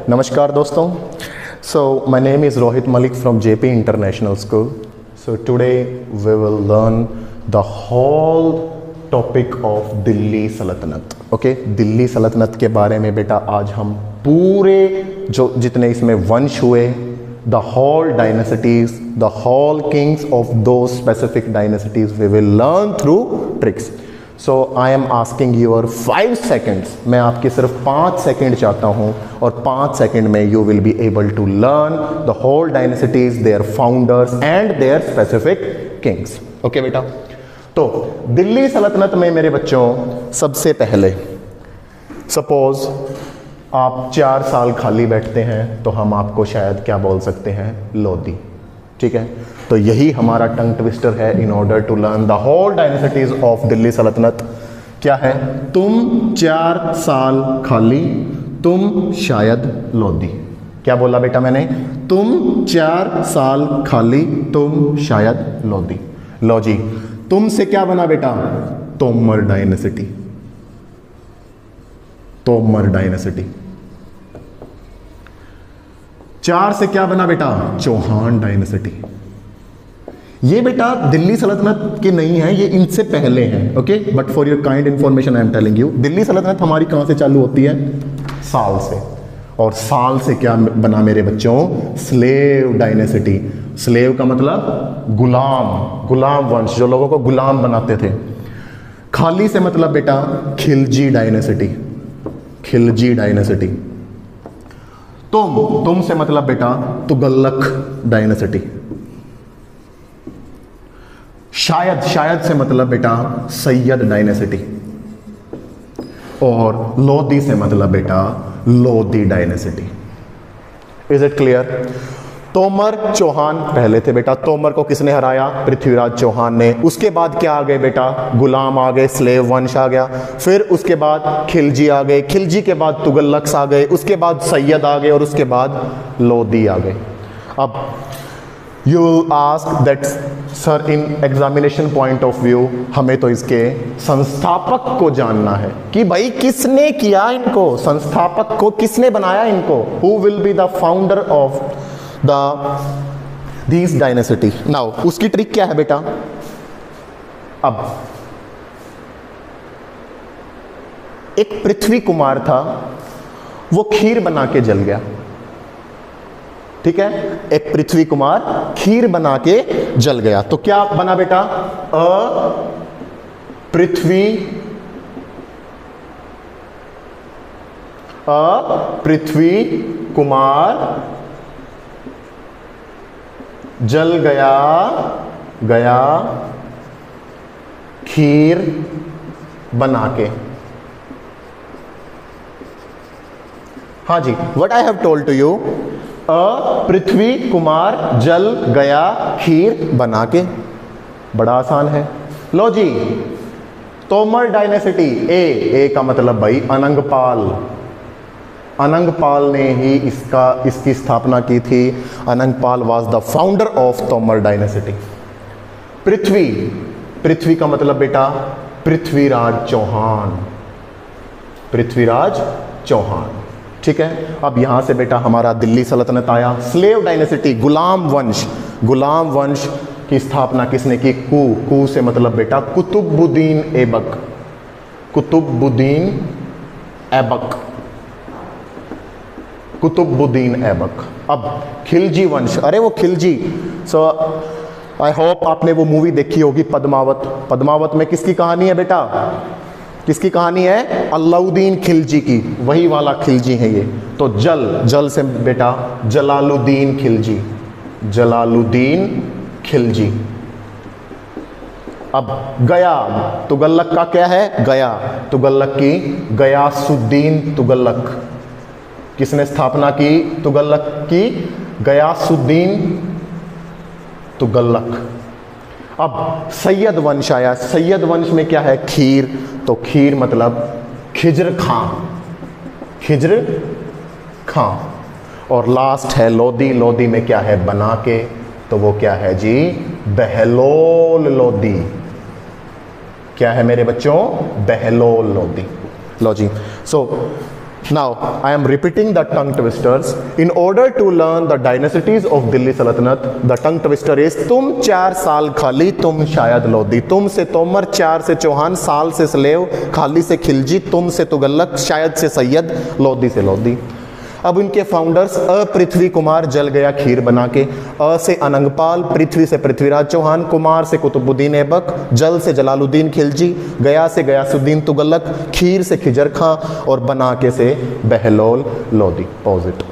Namaskar doston. So my name is Rohit Malik from JP International School. So today we will learn the whole topic of Delhi सल्तनत. Okay, Delhi सल्तनत के बारे में बेटा आज हम पूरे जो जितने इसमें वंश हुए, the whole dynasties, the whole kings of those specific dynasties we will learn through tricks. So I am asking your 5 seconds. मैं आपके सिर्फ 5 सेकेंड चाहता हूँ और 5 सेकेंड में you will be able to learn the whole dynasties, their founders and their specific kings. Okay बेटा, तो दिल्ली सल्तनत में मेरे बच्चों सबसे पहले सपोज आप 4 साल खाली बैठते हैं तो हम आपको शायद क्या बोल सकते हैं, लोधी. ठीक है, तो यही हमारा टंग ट्विस्टर है in order to learn the whole dynasties of Delhi सल्तनत. क्या है, तुम 4 साल खाली, तुम शायद लोधी. क्या बोला बेटा मैंने, तुम 4 साल खाली, तुम शायद लोधी. लो जी, तुम से क्या बना बेटा, तोमर डायनेसिटी. तोमर डायनेसिटी. 4 से क्या बना बेटा, चौहान डायनेसिटी. ये बेटा दिल्ली सल्तनत के नहीं है, ये इनसे पहले हैं. Okay, but for your kind information I am telling you, Delhi सल्तनत हमारी कहां से चालू होती है, साल से. और साल से क्या बना मेरे बच्चों, स्लेव डायनेसिटी. स्लेव का मतलब गुलाम, गुलाम वंश, जो लोगों को गुलाम बनाते थे. खाली से मतलब बेटा खिलजी डायनेसिटी. खिलजी डायनेसिटी. तुम से मतलब बेटा तुगलक डायनेसिटी. शायद से मतलब बेटा सैयद डायनेसिटी. और लोधी से मतलब बेटा Lodhi dynasty. Is it clear. Tomar Chauhan पहले थे बेटा. तोमर को किसने हराया, पृथ्वीराज चौहान ने. उसके बाद क्या आ गए बेटा, गुलाम आ गए, स्लेव वंश आ गया. फिर उसके बाद खिलजी आ गए, खिलजी के बाद तुगलक्स आ गए, उसके बाद सैयद आ गए और उसके बाद लोधी आ गए. अब you ask that sir in examination point of view हमें तो इसके संस्थापक को जानना है कि भाई किसने किया इनको, संस्थापक को किसने बनाया इनको. Who will be the founder of these dynasty. Now उसकी ट्रिक क्या है बेटा, अब एक पृथ्वी कुमार था, वो खीर बना के जल गया. ठीक है, एक पृथ्वी कुमार खीर बना के जल गया. तो क्या बना बेटा, पृथ्वी कुमार जल गया खीर बना के. हाँ जी, what I have told to you, Prithvi Kumar जल गया खीर बना के. बड़ा आसान है. लो जी, तोमर डायनेसिटी. ए का मतलब भाई अनंगपाल. अनंगपाल ने ही इसकी स्थापना की थी. Anangpal was the founder of Tomar dynasty. Prithvi का मतलब बेटा पृथ्वीराज चौहान. पृथ्वीराज चौहान. ठीक है, अब यहां से बेटा हमारा दिल्ली सल्तनत आया. स्लेव डायनेसिटी, गुलाम वंश. गुलाम वंश की स्थापना किसने की, कू से मतलब बेटा कुतुबुद्दीन ऐबक. कुतुबुद्दीन ऐबक. कुतुबुद्दीन ऐबक. अब खिलजी वंश, अरे वो खिलजी, सो आई होप आपने वो मूवी देखी होगी पद्मावत. पद्मावत में किसकी कहानी है बेटा, किसकी कहानी है, अलाउद्दीन खिलजी की. वही वाला खिलजी है ये. तो जल से बेटा जलालुद्दीन खिलजी. जलालुद्दीन खिलजी. अब गया, तुगलक का क्या है, गया. तुगलक की गयासुद्दीन तुगलक. किसने स्थापना की तुगलक की, गयासुद्दीन तुगलक. अब सैयद वंश आया. सैयद वंश में क्या है, खीर. तो खीर मतलब खिज्र खां. खिज्र खां. और लास्ट है लोधी. लोधी में क्या है, बना के. तो वो क्या है जी, बहलोल लोधी. क्या है मेरे बच्चों, बहलोल लोधी. लो जी, सो Now, I am repeating the tongue twisters. In order to learn the dynasties of Delhi Sultanate, the tongue twister is तुम 4 साल खाली, तुम शायद लोधी, तुम से तोमर, 4 से चौहान, साल से सलेव, खाली से खिलजी, तुम से तुगलक, शायद से सैयद, लोधी से लोधी। अब इनके फाउंडर्स पृथ्वी कुमार जल गया खीर बना के, से अनंगपाल, पृथ्वी से पृथ्वीराज चौहान, कुमार से कुतुबुद्दीन ऐबक, जल से जलालुद्दीन खिलजी, गया से गयासुद्दीन तुगलक, खीर से खिजर खां और बना के से बहलोल लोधी। पॉजिट।